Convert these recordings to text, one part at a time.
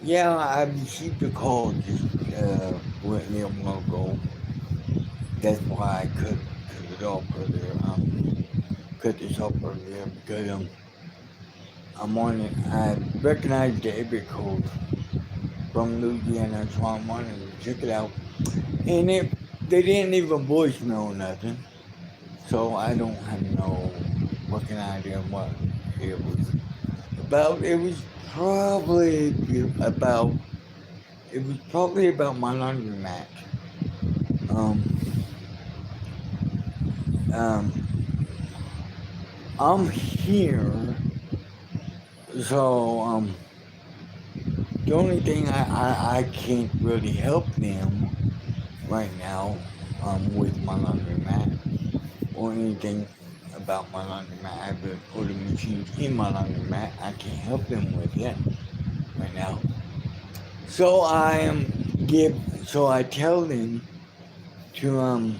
Yeah, I received a call just lately a while ago. That's why I cut it off earlier. Cut this off earlier because I'm on it. I recognize the area code from Louisiana, so I'm on it to check it out. And they didn't leave a voicemail or nothing, so I don't have no working idea what it was about. Probably about it was probably about my laundromat. Um, um, I'm here, so the only thing I can't really help them right now with my laundromat or anything about my laundromat. Or the machines in my laundromat. I can't help them with it right now. So so I tell them to um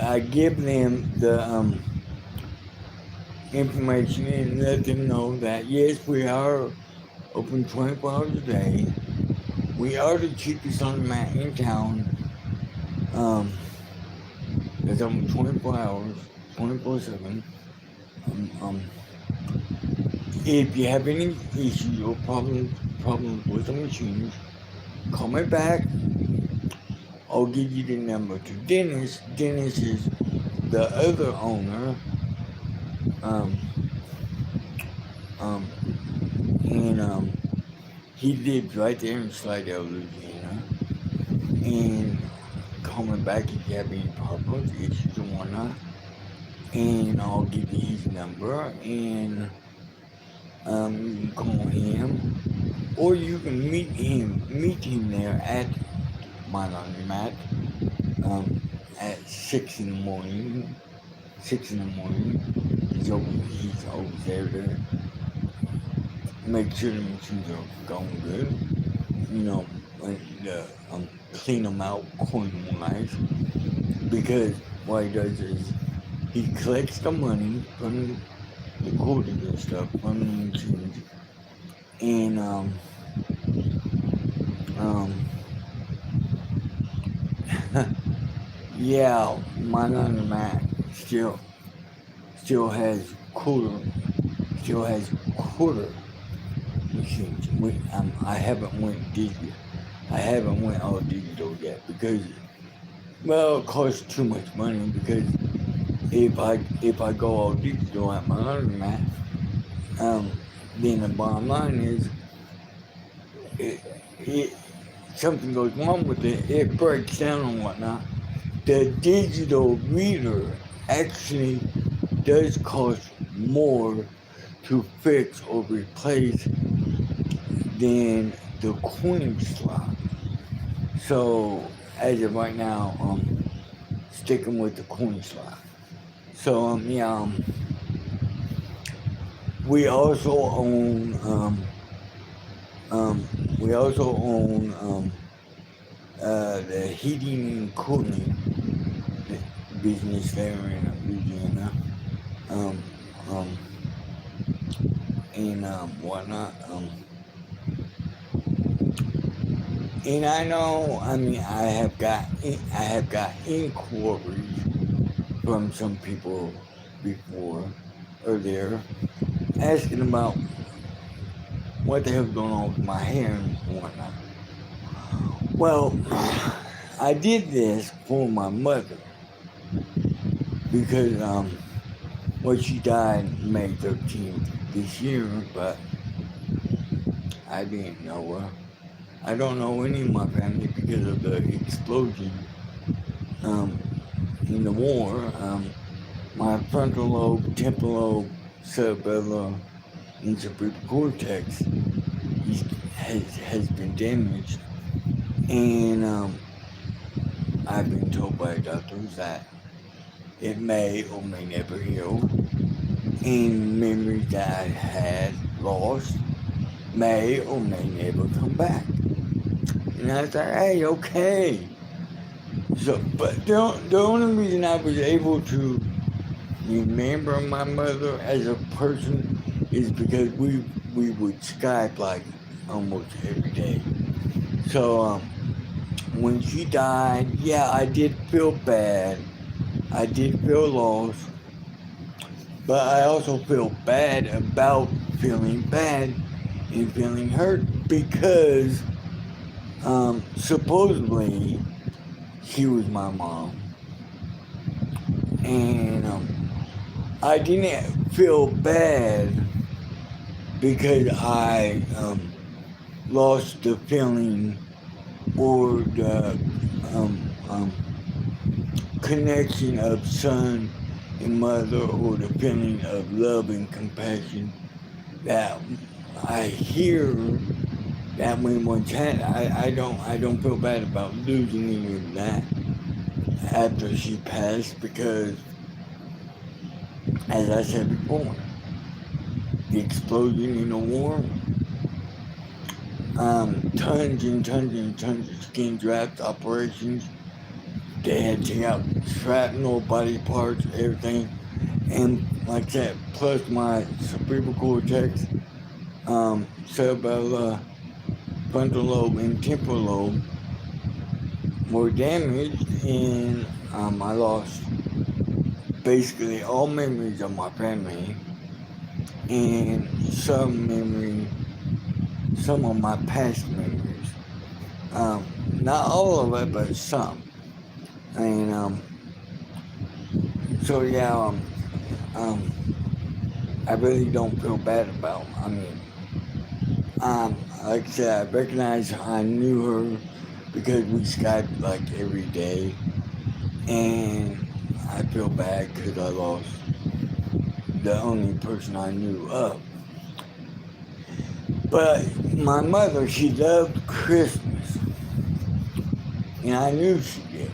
I give them the information and let them know that yes, we are open 24 hours a day. We are the cheapest laundromat in town. Um, it's open 24 hours, 24/7. Um, um, if you have any issues or problems with the machines, call me back. I'll give you the number to Dennis. Dennis is the other owner. Um, um, and he lives right there in Slidell, Louisiana. And call me back if you have any problems, issues, or whatnot. And I'll give you his number, and you can call him, or you can meet him there at my laundromat at 6 in the morning. 6 in the morning. He's over there to make sure the machines are going good. You know, like clean them out, clean them nice. Because what he does is he collects the money from the quarters and stuff from the machines, and um, yeah, my laundromat still has quarter still has quarter machines. I haven't went digital. I haven't went all digital yet because well, it costs too much money. Because if I go all digital at my laundromat, um, then the bottom line is it, it something goes wrong with it. It breaks down and whatnot. The digital reader actually does cost more to fix or replace than the coin slot. So as of right now, sticking with the coin slot. So yeah, we also own um, we also own the heating and cooling business there in Louisiana. Um, um, and whatnot. And I know, I mean, I have got inquiries from some people before or there asking about what the hell's going on with my hair and whatnot. Well, I did this for my mother because well, she died May 13th this year, but I didn't know her. I don't know any of my family because of the explosion um, in the war. My frontal lobe, temporal lobe, cerebellar, and cerebral cortex has been damaged, and I've been told by doctors that it may or may never heal, and memories that I had lost may or may never come back. And I thought, hey, okay. So, but the only reason I was able to remember my mother as a person is because we would Skype like almost every day. So when she died, yeah, I did feel bad. I did feel lost, but I also feel bad about feeling bad and feeling hurt because supposedly she was my mom, and I didn't feel bad because I lost the feeling or the um, um, connection of son and mother, or the feeling of love and compassion that I hear that when one's had. I don't feel bad about losing any of that after she passed because, as I said before, the explosion in the war, tons and tons and tons of skin draft operations. They had to take out shrapnel, body parts, everything. And like that, plus my cerebral cortex, cerebella, frontal lobe, and temporal lobe were damaged, and I lost basically all memories of my family and some of my past memories. Um, Not all of it, but some. And so yeah, um, I really don't feel bad about. Like I said, I recognize I knew her because we Skyped like every day, and I feel bad because I lost the only person I knew of. But my mother, she loved Christmas, and I knew she did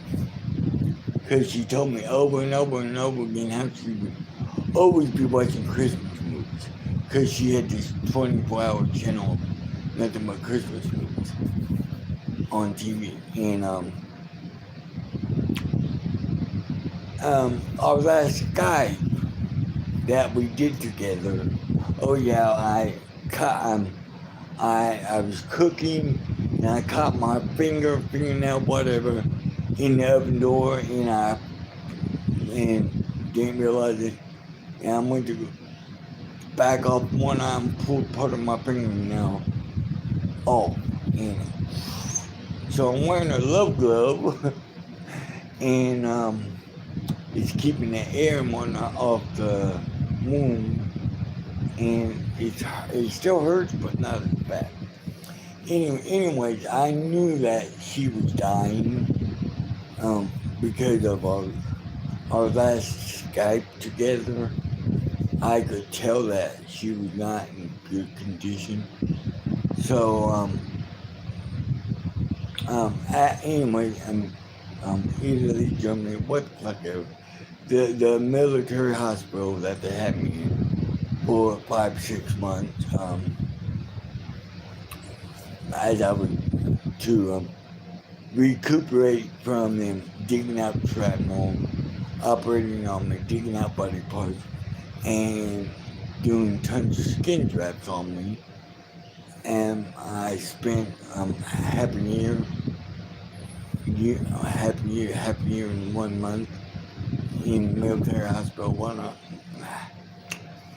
because she told me over and over and over again how she would always be watching Christmas movies because she had this 24-hour channel, nothing but Christmas movies on TV. And our last Skype that we did together, oh yeah, I was cooking and I caught my fingernail, whatever, in the oven door, and didn't realize it. And I went to back off one eye and pulled part of my fingernail off. And so I'm wearing a love glove, and it's keeping the air and whatnot off the wound, and it still hurts, but not as bad. Anyways, I knew that she was dying because of our last Skype together. I could tell that she was not in good condition. So, anyway, Italy, Germany, what the fuck ever. The military hospital that they had me in for 5, 6 months, as I was to recuperate from them digging out shrapnel, operating on me, digging out body parts, and doing tons of skin drafts on me. And I spent half a year, half a year and 1 month in military hospital, whatnot.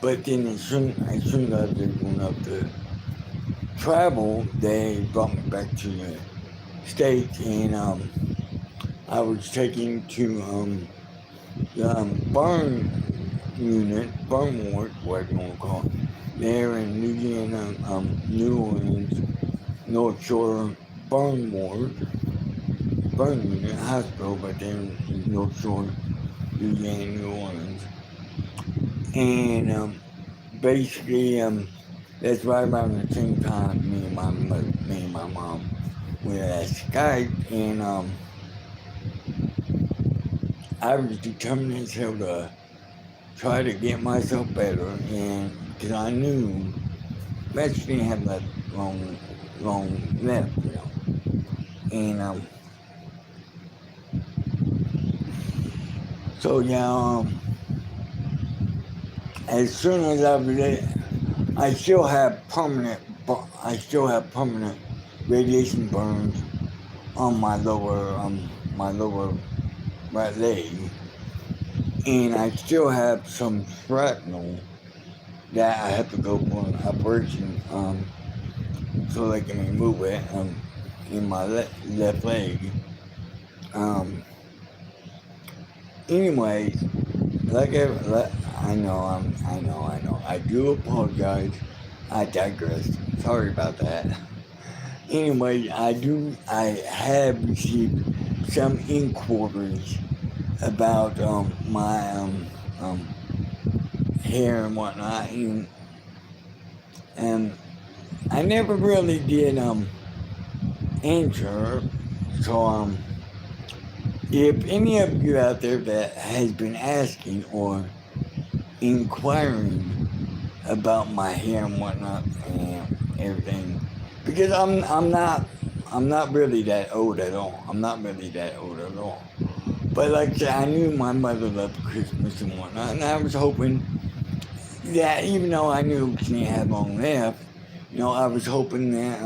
But then as soon as I was able enough to travel, they brought me back to the States, and I was taken to the burn unit, burn ward, whatever you want to call it, there in Louisiana, New Orleans, North Shore burn ward, burn unit, hospital, but they're in North Shore, Louisiana, New Orleans. And basically, that's right around the same time me and my mom were at Skype, and I was determined as hell to try to get myself better, and because I knew I just didn't have that long left, And so yeah, as soon as I was I still have permanent radiation burns on my lower right leg, and I still have some shrapnel that I have to go for an operation so they can remove it in my left leg. Um, anyway, like I know. I do apologize. I digress. Sorry about that. Anyway, I have received some inquiries about my um, hair and whatnot, and I never really did answer. So if any of you out there that has been asking or inquiring about my hair and whatnot and everything, because I'm not really that old at all. I'm not really that old at all. But like I said, I knew my mother loved Christmas and whatnot, and I was hoping that even though I knew she didn't have long left, I was hoping that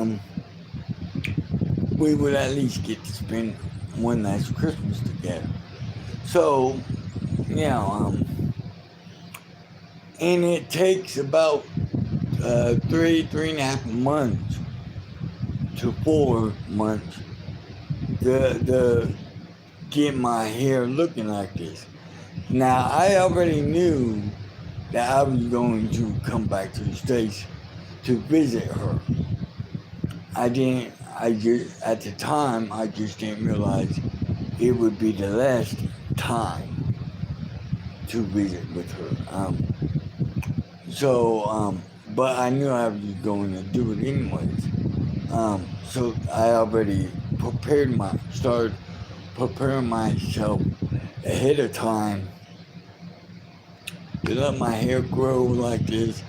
we would at least get to spend one last Christmas together. So, yeah, and it takes about 3.5 months to 4 months to get my hair looking like this. Now, I already knew that I was going to come back to the States to visit her. At the time, I just didn't realize it would be the last time to visit with her. But I knew I was going to do it anyways. So I already started preparing myself ahead of time to let my hair grow like this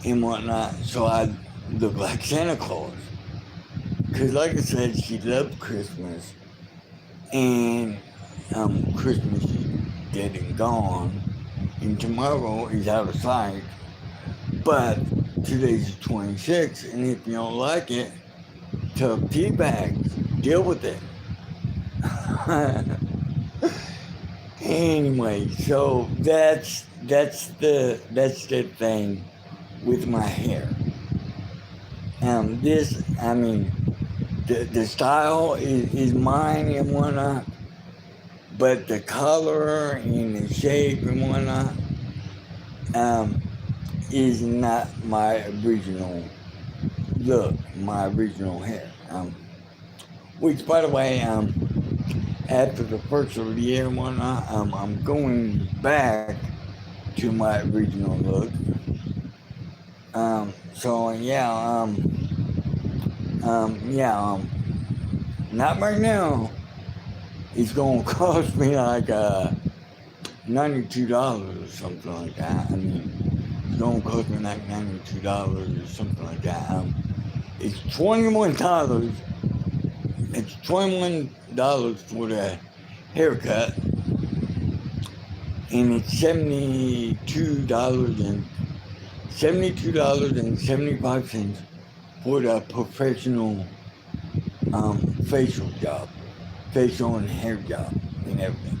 and whatnot, so I look like Santa Claus. Cause like I said, she loved Christmas, and Christmas is dead and gone, and tomorrow is out of sight. But today's the 26th, and if you don't like it, tough tea bags, deal with it. Anyway, so that's the thing with my hair. The style is mine and whatnot, but the color and the shape and whatnot is not my original look, my original hair. Which, by the way, after the first of the year and whatnot, I'm going back to my original look. So yeah, not right now. It's gonna cost me like $92 or something like that. It's gonna cost me like $92 or something like that. It's $21. It's $21 for the haircut, and it's $72.75 for the professional facial job, facial and hair job, and everything.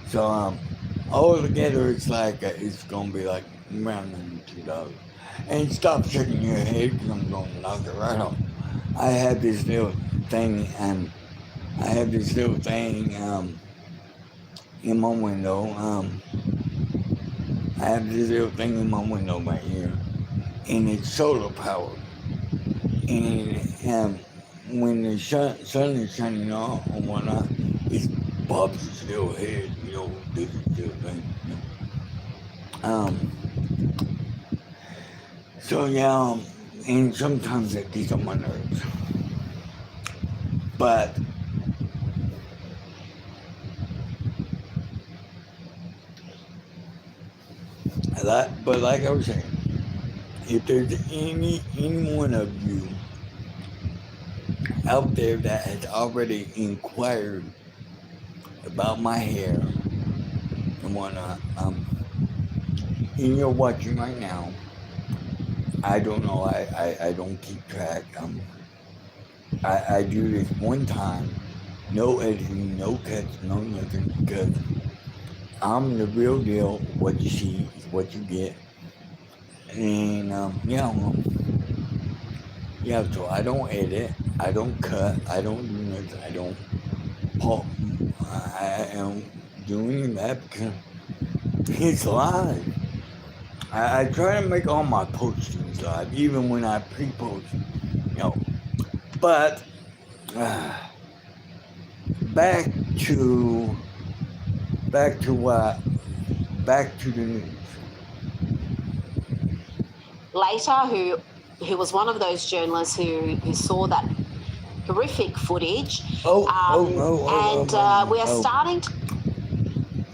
So all together, it's gonna be like around $92. And stop shaking your head, because I'm gonna knock it right off. I have this little thing, in my window. I have this little thing in my window right here, and it's solar powered. And when the sun is shining on or whatnot, it bobs its little head, this little thing. So yeah, and sometimes it gets on my nerves. But like I was saying, if there's any one of you out there that has already inquired about my hair and whatnot, and you're watching right now, I don't know. I don't keep track. I do this one time, no editing, no cuts, no nothing, because I'm the real deal. What you see is what you get, and yeah, well, yeah. So I don't edit, I don't cut, I don't do nothing, I don't pop. I am doing that because it's live. I try to make all my postings live, even when I pre-post, you know. But uh, back to back to what back to the news. Later, who was one of those journalists who saw that horrific footage, and we are starting to.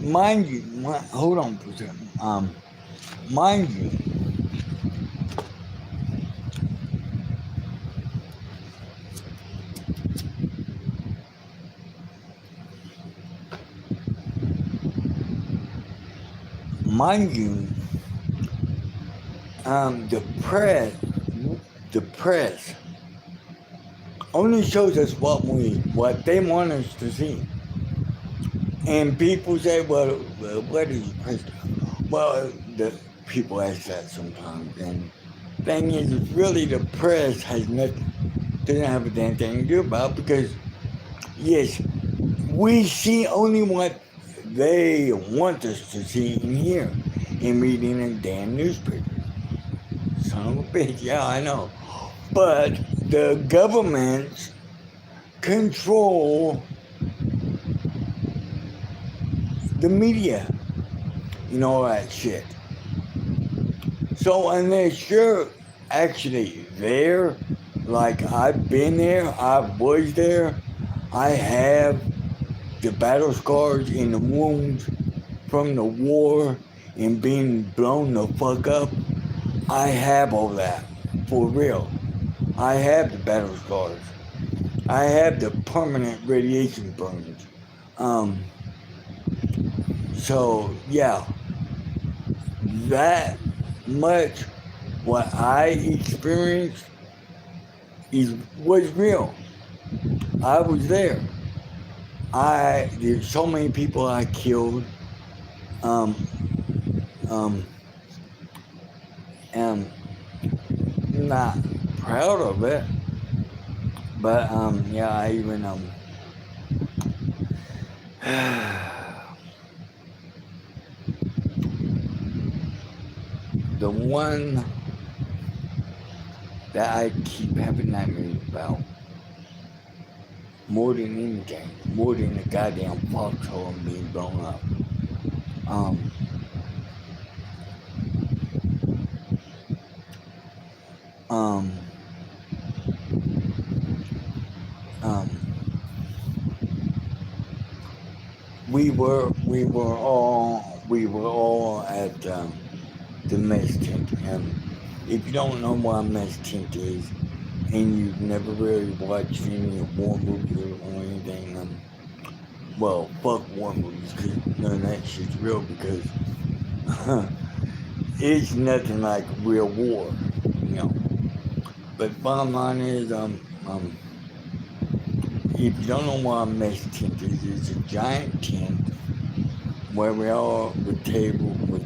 Mind you, hold on for a second. Mind you, mind you, the press only shows us what they want us to see. And people say, well, what is press? Well, the people ask that sometimes. And thing is, really, the press has nothing, doesn't have a damn thing to do about, because yes, we see only what they want us to see and hear in reading a damn newspaper. Son of a bitch, yeah, I know. But the governments control the media and all that shit. So unless you're actually there, like I've been there, I was there, I have the battle scars and the wounds from the war and being blown the fuck up. I have all that, for real. I have the battle scars. I have the permanent radiation burns. Um, so yeah, that much what I experienced was real. I was there. There's so many people I killed. Um, um, and not proud of it, but yeah, I even the one that I keep having nightmares about more than anything, more than the goddamn foxhole being blown up. Um, um, um, we were all at the mess tent, and if you don't know what a mess tent is, and you've never really watched any war movies or anything, well, fuck war movies, because none of that shit's real, because it's nothing like real war, you know. But bottom line is, if you don't know what a mess tent is, it's a giant tent where we all with table with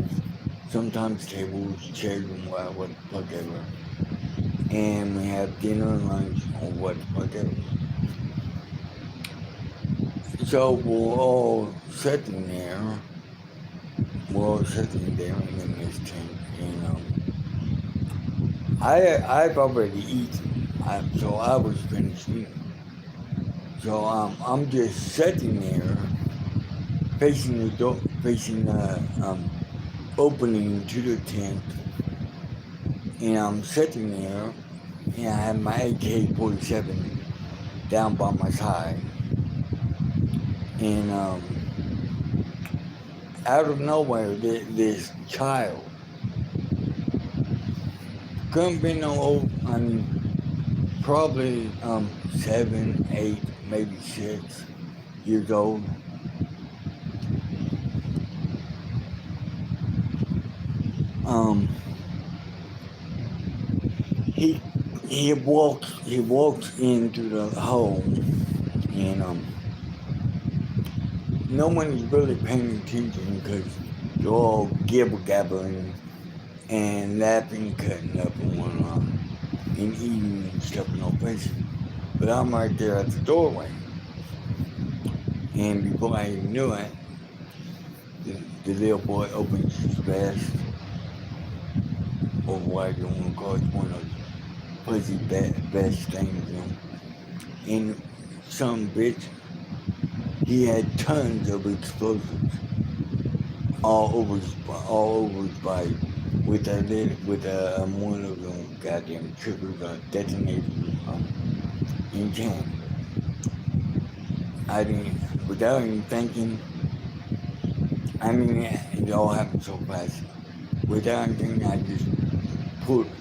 sometimes tables, chairs, and whatever, and we have dinner and lunch or whatever. So we're all sitting there in this tent, and I've already eaten, so I was finished eating. So I'm just sitting there, facing the door, facing the opening to the tent, and I'm sitting there, and I have my AK-47 down by my side, and out of nowhere, this child, couldn't be no old, I mean, probably 7, 8, maybe 6 years old. Um, he walked into the hole, and no one's really paying attention because they're all gibble gabbling and laughing, cutting up and whatnot, and eating and stuff in no places. But I'm right there at the doorway, and before I even knew it, the little boy opens his vest, or what you want to call it, one of those fuzzy vest things, and some bitch, he had tons of explosives all over his body, with one of them goddamn triggers, detonators, in hand. I didn't, without even thinking. I mean, it all happened so fast. Without even thinking, I just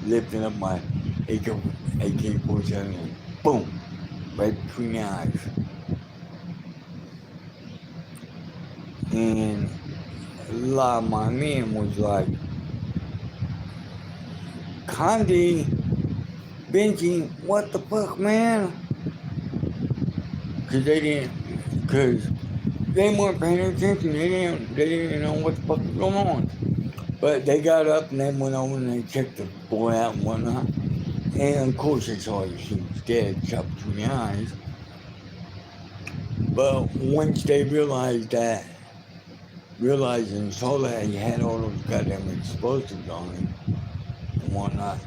lifting up my AK-47 and boom, right between the eyes. And a lot of my men was like, Condi, Vinci, what the fuck, man? Cause they weren't paying attention. They didn't know what the fuck was going on. But they got up and they went over and they checked the boy out and whatnot. And of course they saw he was dead, shot between the eyes. But once they realized and saw that he had all those goddamn explosives on him and whatnot,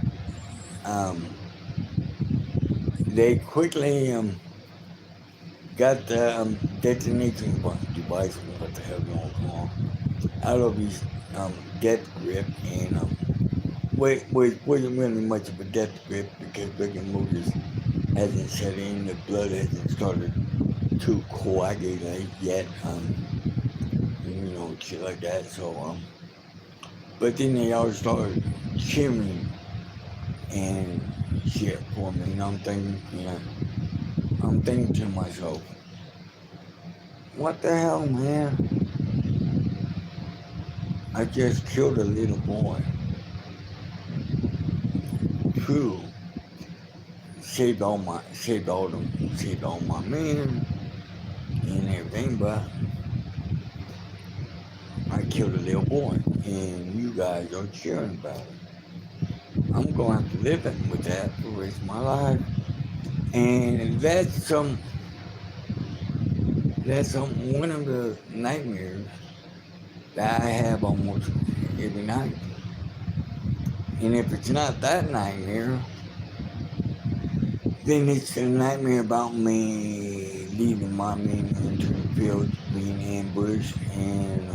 um, they quickly got the detonation device, what the hell you want to call him, out of his death grip, and wasn't really much of a death grip because Rick and Mortis hasn't set in, the blood hasn't started to coagulate yet, shit like that. So, but then they all started cheering and shit for me, and I'm thinking to myself, what the hell, man? I just killed a little boy. True, saved all my men and everything, but I killed a little boy, and you guys are cheering about it. I'm gonna have to live with that for the rest of my life, and that's one of the nightmares that I have almost every night. And if it's not that nightmare, then it's a nightmare about me leading my men into the field, being ambushed, and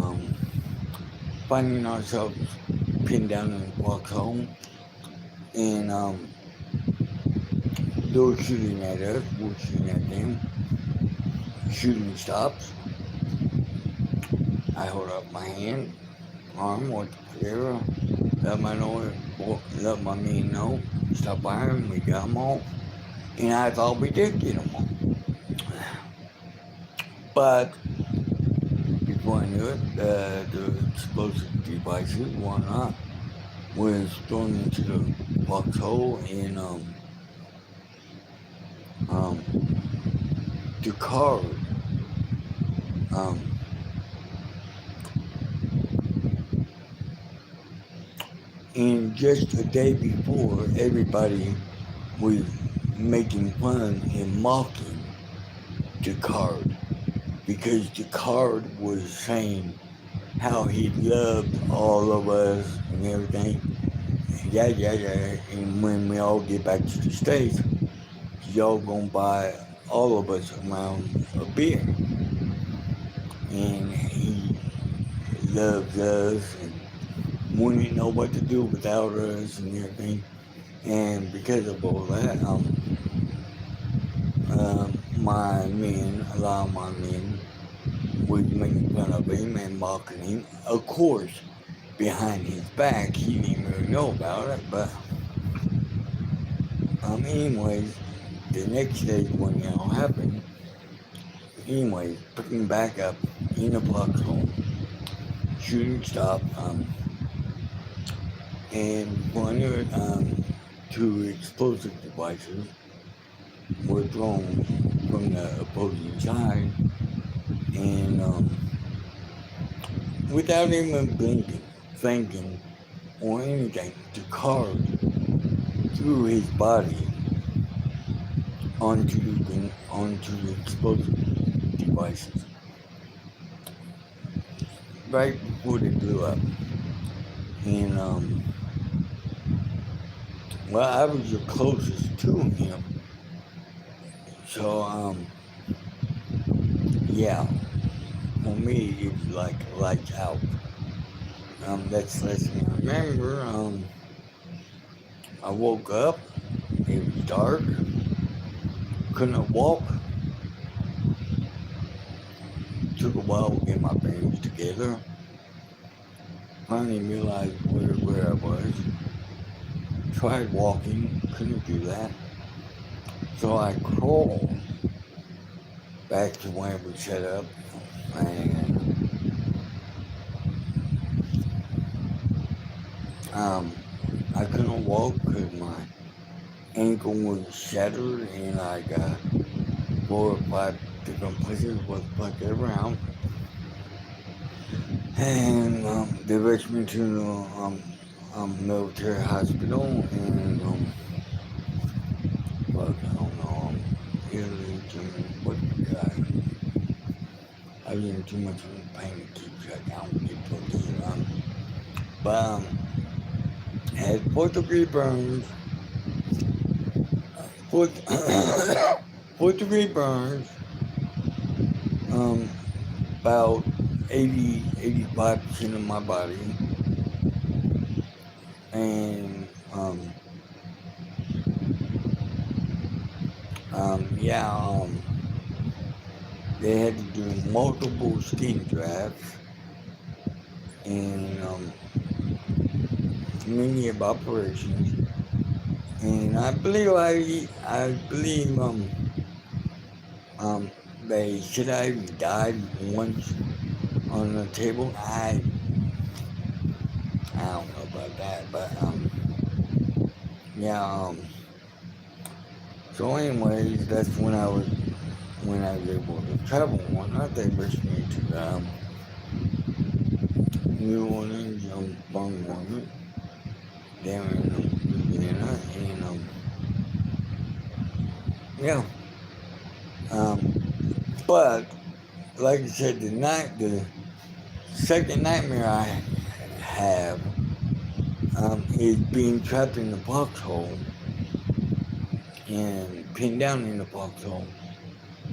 finding ourselves pinned down in a foxhole, and they're shooting at us, we're shooting at them. Shooting stops. I hold up my arm with the clear, let my men know, stop firing, we got them all. And I thought we did get them all. But before I knew it, the explosive devices, whatnot, was thrown into the foxhole, and the car, and just a day before, everybody was making fun and mocking the card, because the card was saying how he loved all of us and everything. Yeah. And when we all get back to the States, y'all gonna buy all of us around a beer. And he loves us and wouldn't know what to do without us and everything. And because of all that, a lot of my men was making fun of him and mocking him. Of course, behind his back, he didn't really know about it, but anyways, the next day when it all happened, anyways, picking back up in the foxhole, shooting stopped, and before I knew it, two explosive devices were thrown from the opposing side, and without even blinking, thinking, or anything, to carve through his body onto the explosive devices right before they blew up. And well, I was the closest to him, so yeah, for me it's like lights out. That's the last thing I remember. I woke up. It was dark. Couldn't walk. Took a while to get my bearings together. Finally realized where I was. Tried walking. Couldn't do that. So I crawled back to where we set up, and I couldn't walk because my ankle was shattered, and I got 4 or 5 different places was plucked around. And they rushed me to the military hospital, and fuck, I don't know, Italy, Germany, what the guy. I was in too much pain to keep track. I don't get fucking but had 4 degree burns, 4, 4 degree burns, about 85% of my body, and yeah, they had to do multiple skin grafts and many of operations, and I believe they said I died once on the table. I don't know about that, but yeah. So, anyways, that's when I was able to travel. One night they rushed me to New Orleans, Bung Woman, down in Louisiana, and yeah. But like I said, the second nightmare I have is being trapped in the foxhole and pinned down in the foxhole.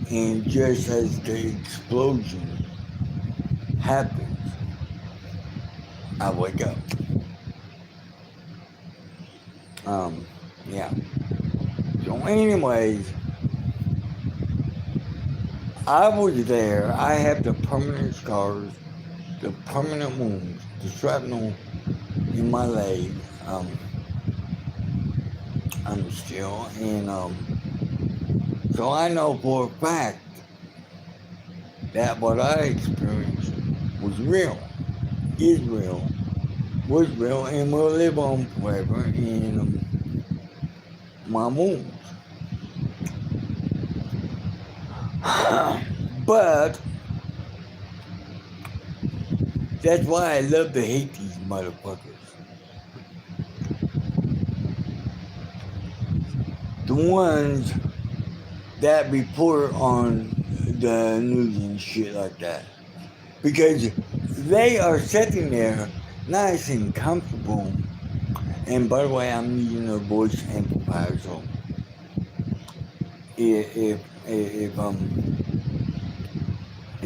And just as the explosion happens, I wake up. Yeah. So, anyways, I was there. I have the permanent scars, the permanent wounds, the shrapnel in my leg. I'm still, and so I know for a fact that what I experienced was real, is real, was real, and will live on forever in my wounds. But that's why I love to hate these motherfuckers. The ones that report on the news and shit like that. Because they are sitting there nice and comfortable. And by the way, I'm using a voice amplifier, so if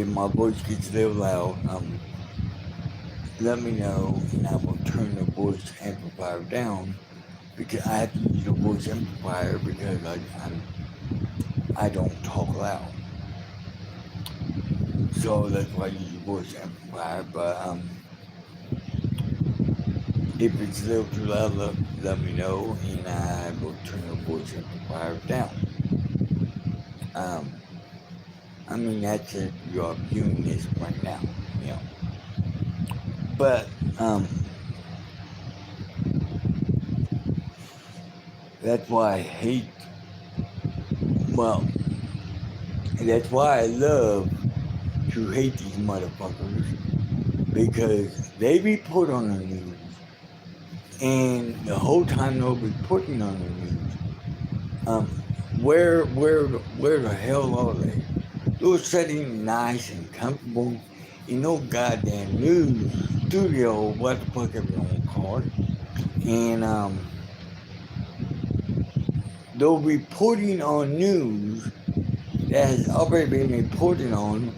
my voice gets a little loud, let me know and I will turn the voice amplifier down, because I have to use a voice amplifier because I don't talk loud. So that's why I use a voice amplifier. But if it's a little too loud, let me know and I will turn the voice amplifier down. I mean, that's if you're viewing this right now, you know. But That's why I hate, well, that's why I love to hate these motherfuckers, because they be put on the news, and the whole time they'll be putting on the news, um, where the hell are they? They're sitting nice and comfortable in no goddamn news studio, what the fuck ever you want to call it, and they'll be putting on news that has already been reported on,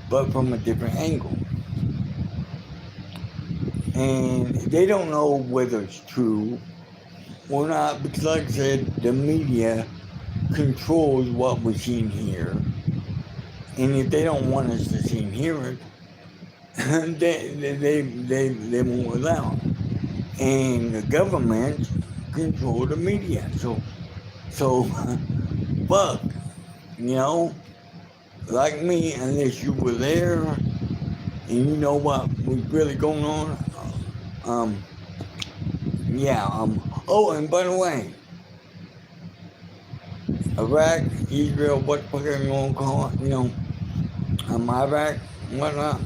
but from a different angle. And they don't know whether it's true or not, because like I said, the media controls what we see and hear. And if they don't want us to see and hear it, they won't allow it. And the government control the media. So fuck, you know, like me, unless you were there and you know what was really going on. Um, yeah. Oh, and by the way, Iraq, Israel, what the fuck ever you want to call it, you know, Iraq, whatnot.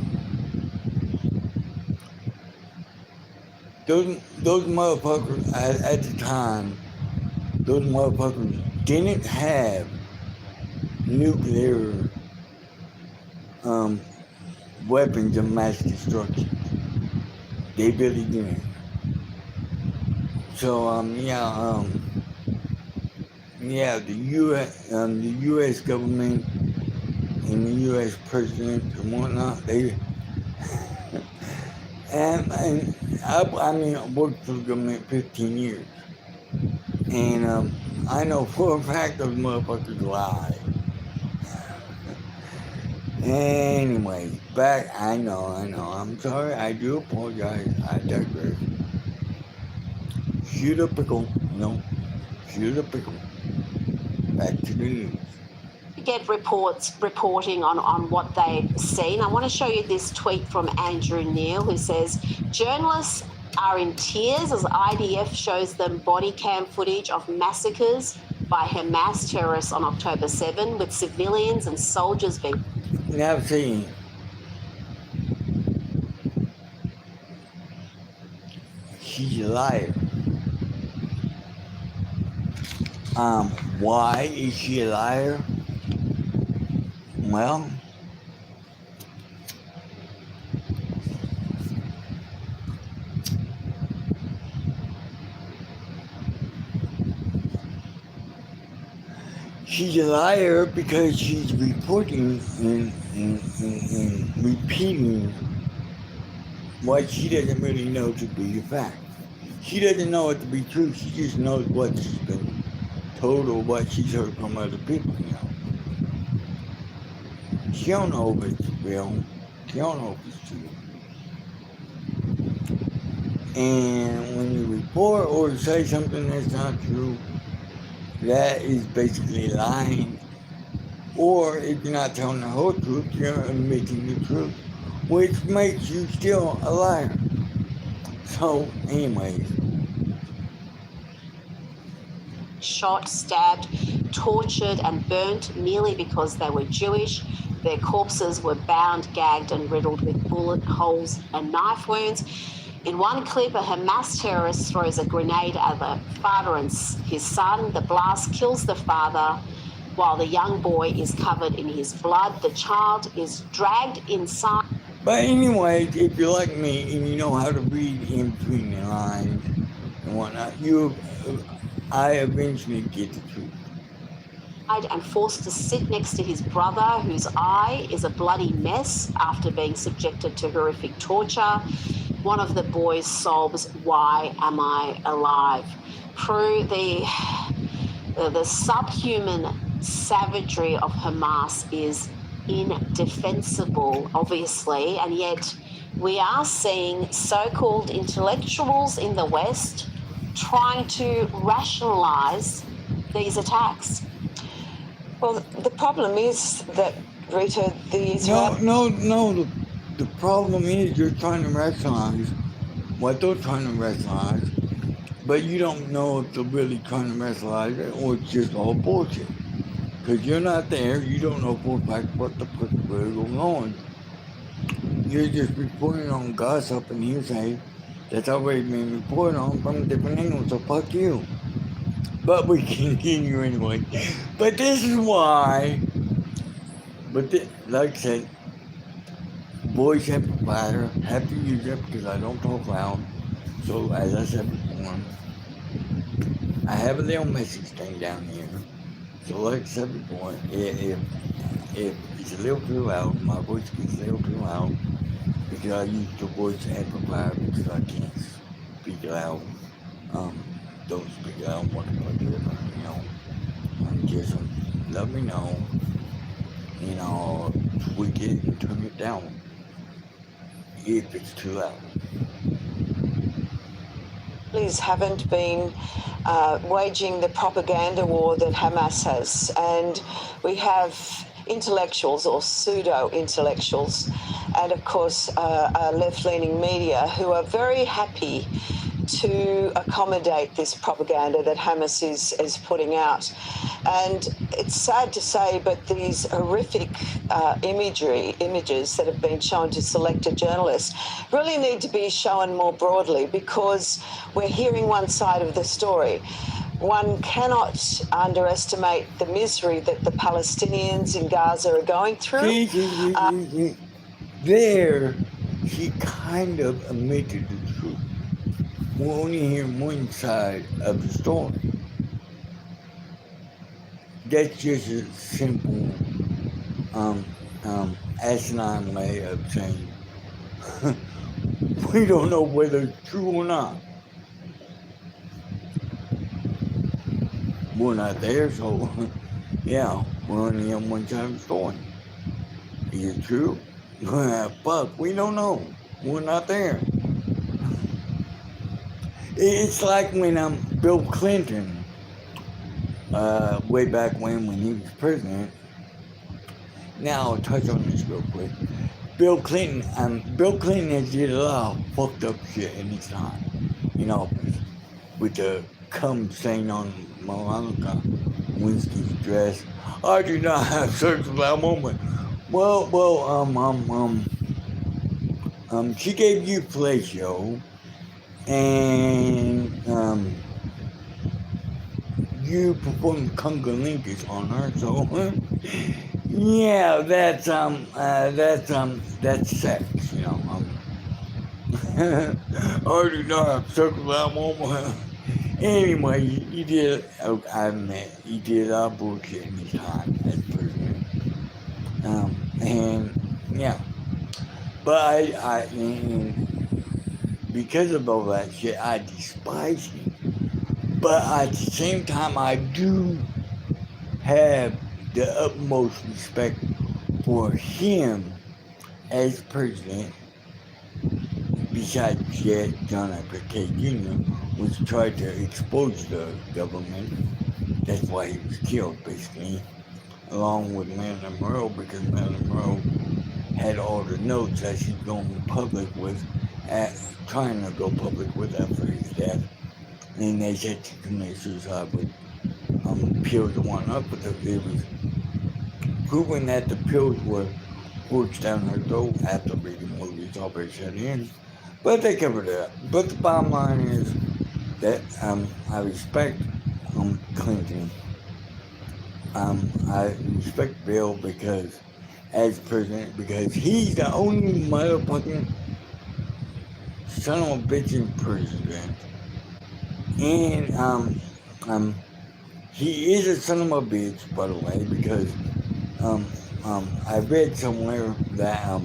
Those motherfuckers at the time, those motherfuckers didn't have nuclear um, weapons of mass destruction. They really didn't. So yeah, the U.S. government and the U.S. president and whatnot, they and I mean, I worked for the government 15 years, and I know for a fact those motherfuckers lie. Anyway, back. I know. I'm sorry. I do apologize. I digress. Shoot a pickle. No, shoot a pickle. Back to the news. Get reporting on what they've seen. I want to show you this tweet from Andrew Neil, who says journalists are in tears as IDF shows them body cam footage of massacres by Hamas terrorists on October 7, with civilians and soldiers being... Now see, she's a liar. Why is she a liar? Well, she's a liar because she's reporting and repeating what she doesn't really know to be a fact. She doesn't know it to be true. She just knows what she's been told or what she's heard from other people, you know. She don't know if it's real. She don't know if it's true. And when you report or say something that's not true, that is basically lying. Or if you're not telling the whole truth, you're admitting the truth, which makes you still a liar. So, anyways. Shot, stabbed, tortured and burnt merely because they were Jewish. Their corpses were bound, gagged and riddled with bullet holes and knife wounds. In one clip, a Hamas terrorist throws a grenade at the father and his son. The blast kills the father while the young boy is covered in his blood. The child is dragged inside. But anyway, if you're like me and you know how to read in between the lines and whatnot, I eventually get the truth. And forced to sit next to his brother, whose eye is a bloody mess after being subjected to horrific torture. One of the boys sobs, "Why am I alive?" Through the subhuman savagery of Hamas is indefensible, obviously, and yet we are seeing so-called intellectuals in the West trying to rationalize these attacks. Well, the problem is that, Rita, No. The problem is you're trying to rationalize what they're trying to rationalize but you don't know if they're really trying to rationalize it or it's just all bullshit. Because you're not there, you don't know for a fact what the fuck is really going on. You're just reporting on gossip and hearsay that's already been reported on from different angles, so fuck you. But we continue anyway. But this is why, like I said, voice amplifier, have to use it because I don't talk loud. So as I said before, I have a little message thing down here. So like I said before, if it's a little too loud, my voice gets a little too loud because I use the voice amplifier because I can't speak loud. Um, don't speak loud, just let me know, and I'll tweak it and turn it down if it's too loud. Israelis haven't been waging the propaganda war that Hamas has. And we have intellectuals or pseudo-intellectuals and, of course, left-leaning media who are very happy to accommodate this propaganda that Hamas is putting out. And it's sad to say, but these horrific images that have been shown to selected journalists really need to be shown more broadly because we're hearing one side of the story. One cannot underestimate the misery that the Palestinians in Gaza are going through. There, she kind of admitted the truth. We only hear one side of the story. That's just a simple, asinine way of saying we don't know whether it's true or not. We're not there, so yeah, we're only on one side of the story. Is it true? Fuck, we don't know. We're not there. It's like when Bill Clinton, way back when he was president. Now I'll touch on this real quick. Bill Clinton has did a lot of fucked up shit in his time in office, with the cum stain on Monica Lewinsky's dress. I do not have sex with that woman. She gave you fellatio, and you performed cunnilingus on her, so yeah, that's sex, you know. I do not have sex with that woman. Anyway, he did. I admit he did a lot of bullshit in his time as president. And yeah, but and because of all that shit, I despise him. But at the same time, I do have the utmost respect for him as president, besides John F. Kennedy Jr., which tried to expose the government. That's why he was killed, basically, along with Marilyn Monroe, because Marilyn Monroe had all the notes that she's going public with, trying to go public with after his death. And they said she committed suicide with pills that weren't up, but it was proven that the pills were forced down her throat after reading movies already set in. But they covered it up. But the bottom line is that I respect Clinton. I respect Bill because, as president, because he's the only motherfucking son of a bitch in president. And he is a son of a bitch, by the way, because I read somewhere that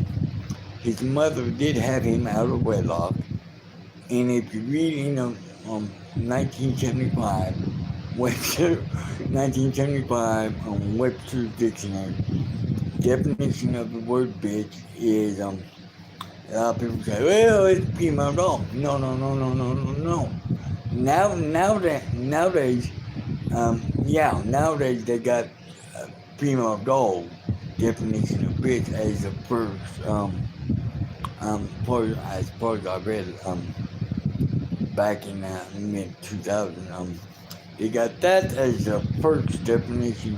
his mother did have him out of wedlock, and if you read in 1975 Webster's dictionary, definition of the word bitch is a lot of people say, well, it's a female dog. No. Nowadays, nowadays they got female dog definition of bitch as the first, as far as I read, back in mid 2000. They got that as the first definition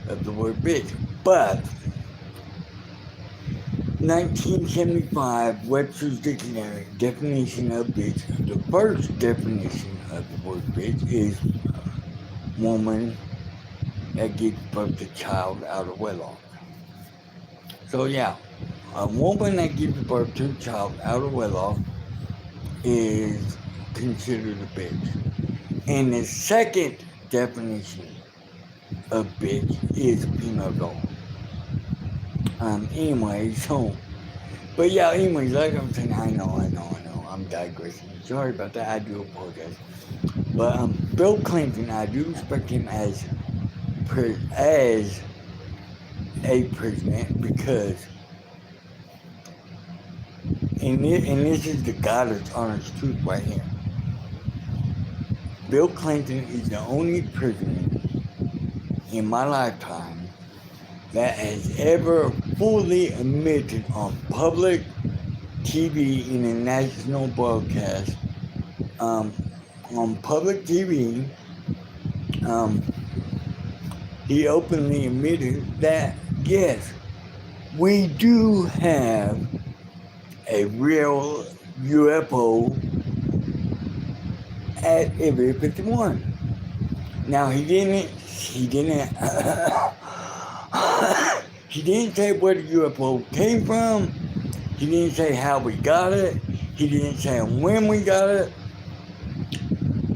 of the word bitch. But 1975 Webster's Dictionary definition of bitch. The first definition of the word bitch is woman that gives birth to child out of wedlock. So yeah, a woman that gives birth to a child out of wedlock is considered a bitch. And the second definition of bitch is female dog. Anyway, so, but yeah, anyways, like I'm saying, I know, I'm digressing. Sorry about that, I do apologize. But Bill Clinton, I do respect him as a president because, and this is the God's honest truth right here. Bill Clinton is the only president in my lifetime that has ever fully admitted on public TV in a national broadcast, on public TV, he openly admitted that yes, we do have a real UFO at Area 51. Now he didn't he didn't say where the UFO came from. He didn't say how we got it. He didn't say when we got it.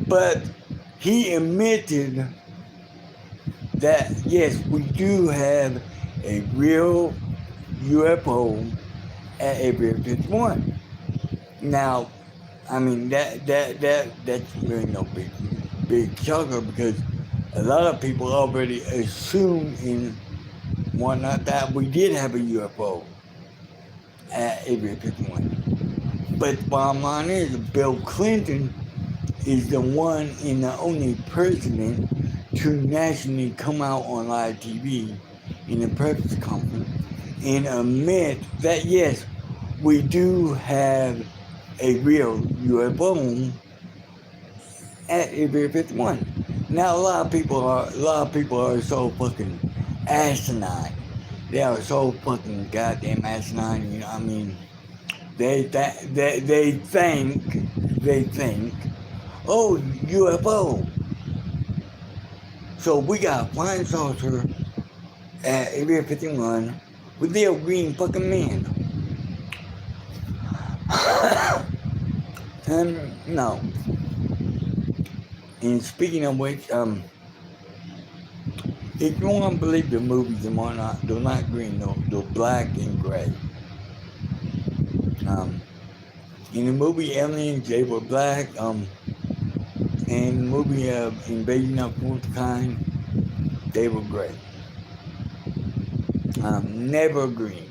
But he admitted that yes, we do have a real UFO at Area 51. Now, I mean that's really no big shocker because a lot of people already assume in whatnot that we did have a UFO at Area 51. But the bottom line is Bill Clinton is the one and the only president to nationally come out on live TV in a press conference and admit that yes, we do have a real UFO at Area 51. Now a lot of people are so fucking asinine. They are so fucking goddamn asinine. You know, I mean, they think, oh, UFO. So we got a flying saucer at Area 51 with the green fucking man. No. And speaking of which, if you want to believe the movies and whatnot, they're not green, they're black and gray. In the movie Aliens, they were black. In the movie Invasion of Fourth Kind, they were gray. Never green.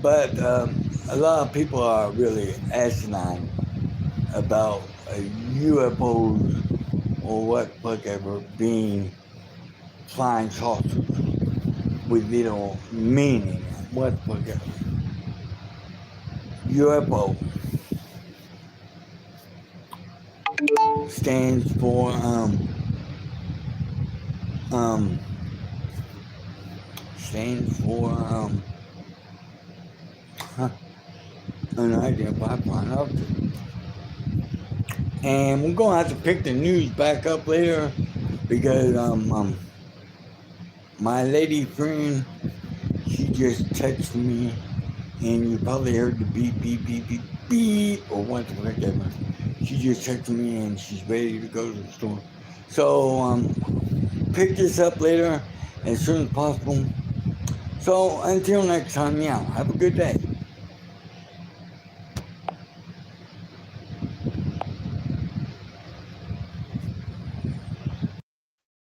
But a lot of people are really asinine about UFOs or whatever being flying saucers with little meaning. Whatever. UFO stands for unidentified flying object. And we're gonna have to pick the news back up later because my lady friend, she just texted me, and you probably heard the beep beep beep beep beep or whatever. She just texted me and she's ready to go to the store. So pick this up later as soon as possible. So until next time, yeah, have a good day.